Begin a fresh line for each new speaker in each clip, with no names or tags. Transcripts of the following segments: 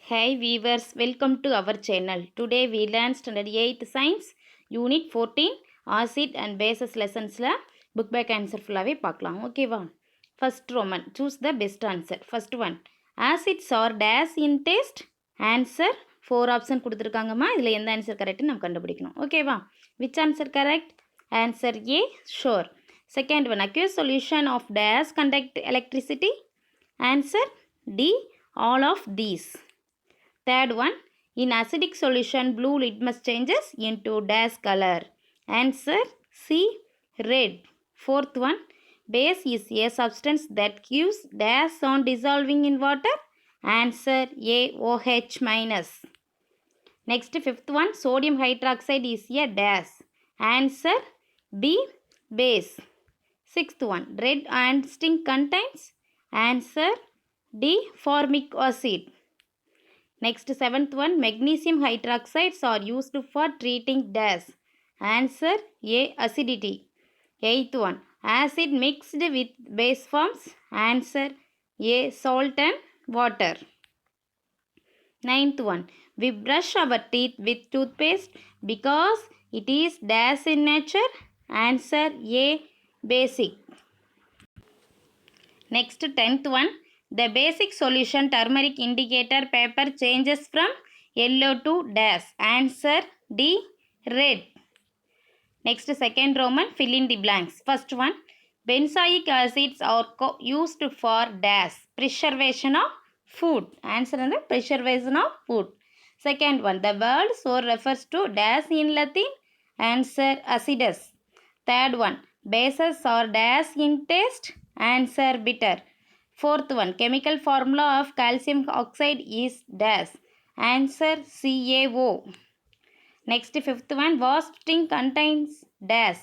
Hey viewers, welcome to our channel. Today we learn standard 8th science unit 14 acid and bases lessonsல book back answer ஃபுல்லாவே பார்க்கலாம். ஓகேவா? First Roman, choose the best answer. First one, acids are dash in taste. Answer 4 option கொடுத்துருக்காங்கம்மா. இதில் எந்த answer கரெக்ட்னு நம்ம கண்டுபிடிக்கணும். ஓகேவா? Which answer correct? Answer A, sure. Second one, aqueous solution of dash conduct electricity. Answer D, all of these. Third one, in acidic solution, blue litmus changes into dash color. Answer C, red. Fourth one, base is a substance that gives dash on dissolving in water. Answer A, OH minus. Next, fifth one, sodium hydroxide is a dash. Answer B, base. Sixth one, red and stink contains. Answer D, formic acid. Next, seventh one, magnesium hydroxides are used for treating dash. Answer A, acidity. Eighth one, acid mixed with base forms. Answer A, salt and water. Ninth one, we brush our teeth with toothpaste because it is dash in nature. Answer A, basic. Next, 10th one, the basic solution turmeric indicator paper changes from yellow to dash. Answer D, red. Next, second Roman, fill in the blanks. First one, benzoic acids are used for dash, preservation of food. Answer is preservation of food. Second one, the word so refers to dash in Latin. Answer acidus. Third one, bases are dash in taste. Answer bitter. Fourth one, chemical formula of calcium oxide is dash. Answer CaO. Next, fifth one, wasp sting contains dash.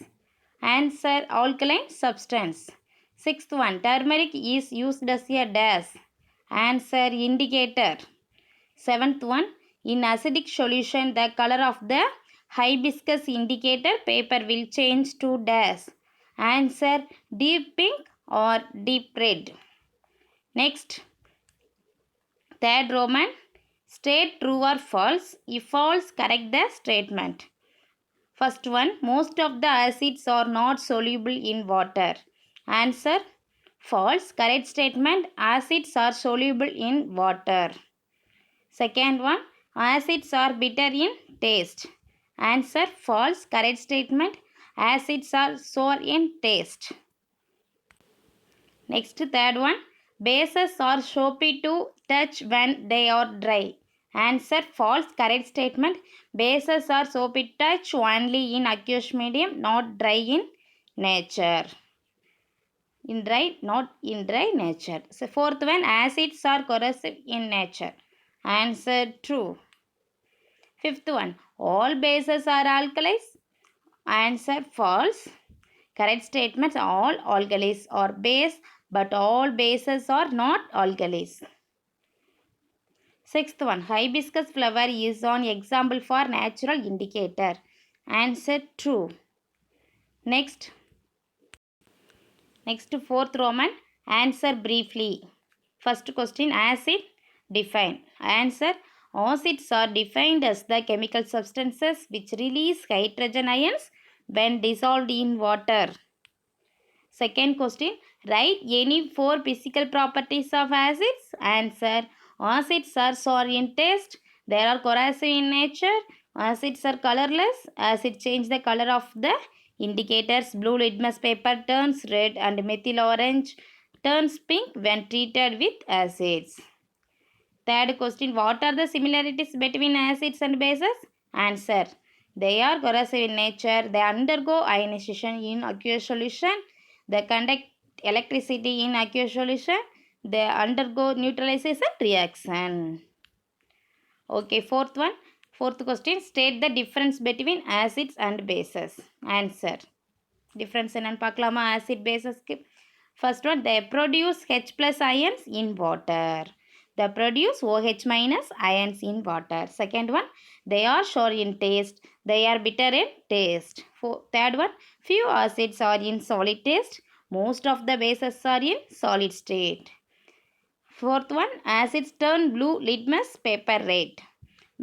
Answer alkaline substance. Sixth one, turmeric is used as a dash. Answer indicator. Seventh one, in acidic solution, the color of the hibiscus indicator paper will change to dash. Answer deep pink or deep red. Next, third Roman, state true or false. If false, correct the statement. First one, most of the acids are not soluble in water. Answer false. Correct statement, acids are soluble in water. Second one, acids are bitter in taste. Answer false. Correct statement, acids are sour in taste. Next, third one, bases are soapy to touch when they are dry. Answer false. Correct statement, bases are soapy to touch only in aqueous medium, not dry in nature. In dry, not in dry nature. So fourth one, acids are corrosive in nature. Answer true. Fifth one, all bases are alkalis. Answer false. Correct statements, all alkalis are base, but all bases are not alkalis. Sixth one, hibiscus flower is an example for natural indicator. Answer true. Next, fourth Roman, answer briefly. First question, acid, define. Answer, acids are defined as the chemical substances which release hydrogen ions when dissolved in water. Second question, write any 4 physical properties of acids. Answer, acids are sour in taste, they are corrosive in nature, acids are colorless, acid change the color of the indicators, blue litmus paper turns red and methyl orange turns pink when treated with acids. Third question, what are the similarities between acids and bases? Answer, they are corrosive in nature, they undergo ionization in aqueous solution, they conduct electricity in aqueous solution, they undergo neutralization reaction. Okay, fourth question, state the difference between acids and bases. Answer, difference என்னன்னு பார்க்கலாமா acid basesக்கு. First one, they produce H plus ions in water. They produce OH minus ions in water. Second one, they are sour in taste, they are bitter in taste. Third one, few acids are in solid taste, most of the bases are in solid state. Fourth one, acids turn blue litmus paper red.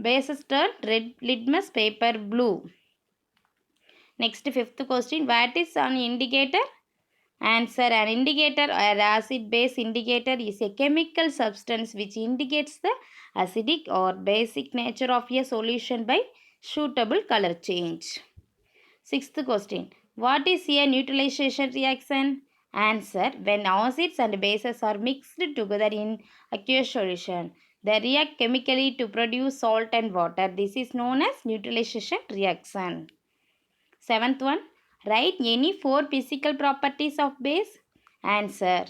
Bases turn red litmus paper blue. Next, fifth question, what is an indicator? Answer, an indicator or acid-base indicator is a chemical substance which indicates the acidic or basic nature of a solution by suitable color change. Sixth question, what is a neutralization reaction? Answer, when acids and bases are mixed together in aqueous solution, they react chemically to produce salt and water. This is known as neutralization reaction. Seventh one, write any four physical properties of base. Answer,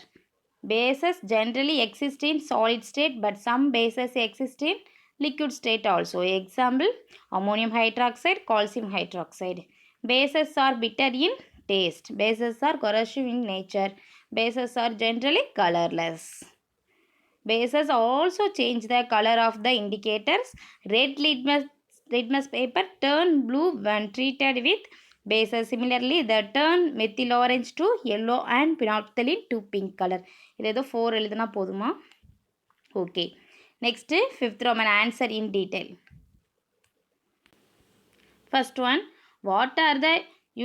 bases generally exist in solid state, but some bases exist in liquid state also. Example, ammonium hydroxide, calcium hydroxide. Bases are bitter in taste. Bases are corrosive in nature. Bases are generally colorless. Bases also change the color of the indicators. Red litmus paper turn blue when treated with bases. Similarly, they turn methyl orange to yellow and phenolphthalein to pink color. இது ஏதோ 4 எழுதுனா போதுமா? Okay. Next, fifth Roman answer in detail. First one, what are the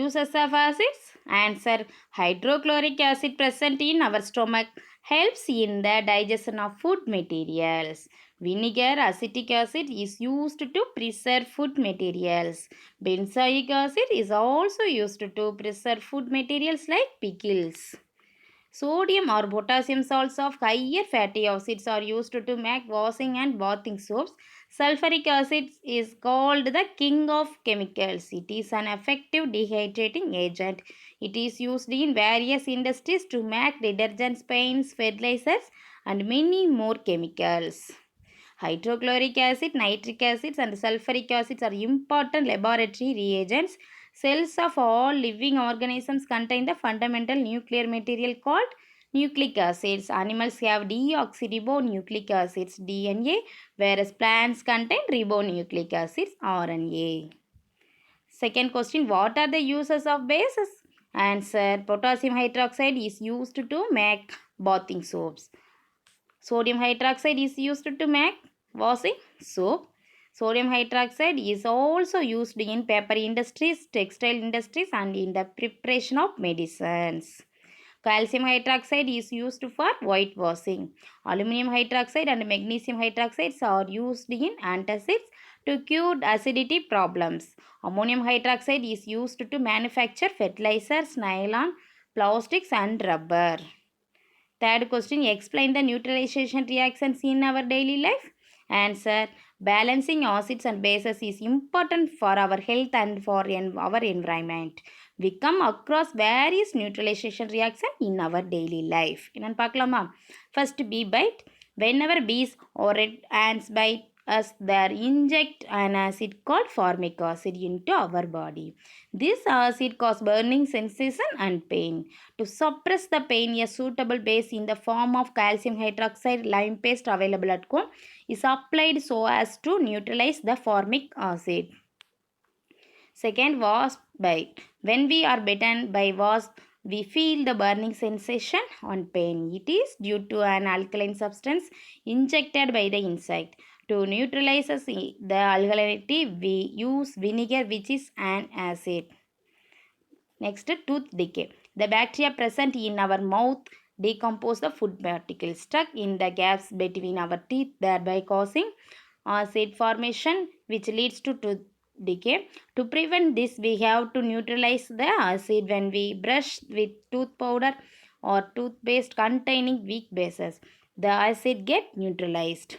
uses of acids? Answer, hydrochloric acid present in our stomach helps in the digestion of food materials. Vinegar, acetic acid is used to preserve food materials. Benzoic acid is also used to preserve food materials like pickles. Sodium or potassium salts of higher fatty acids are used to make washing and bathing soaps. Sulfuric acid is called the king of chemicals. It is an effective dehydrating agent. It is used in various industries to make detergents, paints, fertilizers, and many more chemicals. Hydrochloric acid, nitric acids, and sulfuric acids are important laboratory reagents. Cells of all living organisms contain the fundamental nuclear material called nucleic acids. Animals have deoxyribonucleic acids, DNA, whereas plants contain ribonucleic acids, RNA. Second question, what are the uses of bases? Answer, potassium hydroxide is used to make bathing soaps. Sodium hydroxide is used to make washing soap. Sodium hydroxide is also used in paper industries, textile industries, and in the preparation of medicines. Calcium hydroxide is used for whitewashing. Aluminum hydroxide and magnesium hydroxides are used in antacids to cure acidity problems. Ammonium hydroxide is used to manufacture fertilizers, nylon, plastics, and rubber. Third question, explain the neutralization reactions in our daily life. Answer, balancing acids and bases is important for our health and for our environment. We come across various neutralization reactions in our daily life. என்னன்னு பார்க்கலாமா? First, bee bite. Whenever bees or red ants bite us, they inject an acid called formic acid into our body. This acid causes burning sensation and pain. To suppress the pain, a suitable base in the form of calcium hydroxide lime paste available at home is applied so as to neutralize the formic acid. Second, wasp bite. When we are bitten by wasp, we feel the burning sensation and pain. It is due to an alkaline substance injected by the insect. To neutralize the alkalinity, we use vinegar, which is an acid. Next, tooth decay. The bacteria present in our mouth decompose the food particles stuck in the gaps between our teeth, thereby causing acid formation, which leads to tooth decay. To prevent this, we have to neutralize the acid when we brush with tooth powder or toothpaste containing weak bases. The acid get neutralized.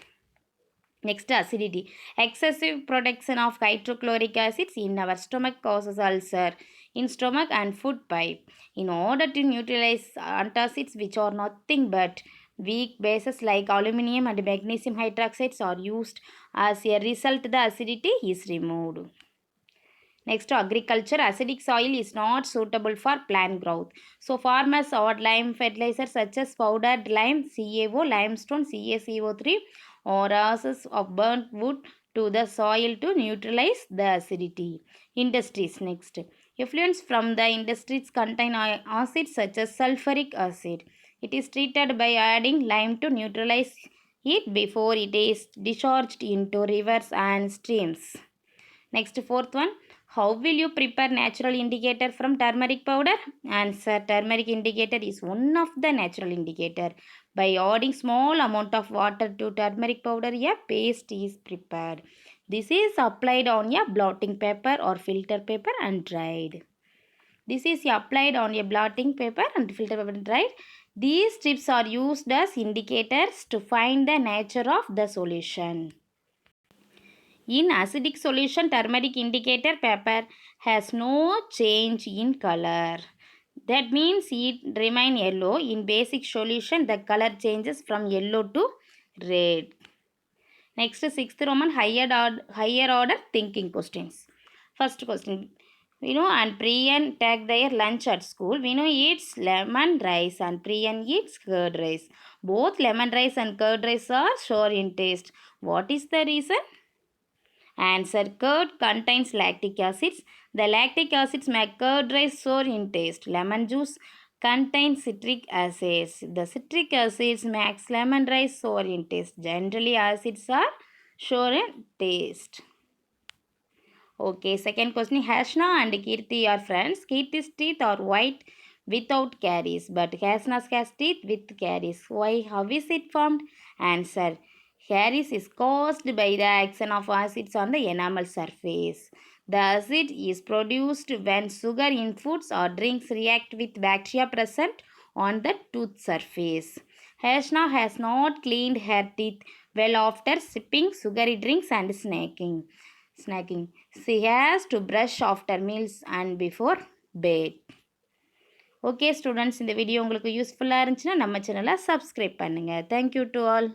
Next, acidity. Excessive production of hydrochloric acids in our stomach causes ulcer in stomach and food pipe. In order to neutralize antacids, which are nothing but weak bases like aluminum and magnesium hydroxides, are used. As a result, the acidity is removed. Next, agriculture. Acidic soil is not suitable for plant growth. So, farmers add lime fertilizers such as powdered lime, CaO, limestone, CaCO3, or ashes of burnt wood to the soil to neutralize the acidity. Industries. Next, effluents from the industries contain acids such as sulfuric acid. It is treated by adding lime to neutralize it before it is discharged into rivers and streams. Next, fourth one. How will you prepare natural indicator from turmeric powder? Answer. Turmeric indicator is one of the natural indicator. By adding small amount of water to turmeric powder, a paste is prepared. This is applied on a blotting paper or filter paper and dried. This is applied on a blotting paper and filter paper and dried. These strips are used as indicators to find the nature of the solution. In acidic solution, turmeric indicator paper has no change in color. That means it remain yellow. In basic solution, the color changes from yellow to red. Next, sixth Roman higher order thinking questions. First question. And Priyan take their lunch at school. Eats lemon rice and Priyan eats curd rice. Both lemon rice and curd rice are sour in taste. What is the reason? Answer. Curd contains lactic acids. The lactic acids make curd rice sour in taste. Lemon juice contains citric acids. The citric acids makes lemon rice sour in taste. Generally, acids are sour in taste. Okay, second question. Hashna and Kirti are friends. Kirti's teeth are white without caries, but Hashna's has teeth with caries. Why? How is it formed? Answer. Caries is caused by the action of acids on the enamel surface. The acid is produced when sugar in foods or drinks react with bacteria present on the tooth surface. Hashna has not cleaned her teeth well after sipping sugary drinks and snacking. She has to brush after meals and before bed. Okay students, இந்த video உங்களுக்கு யூஸ்ஃபுல்லாக இருந்துச்சுன்னா நம்ம சேனலை subscribe பண்ணுங்கள். Thank you to all.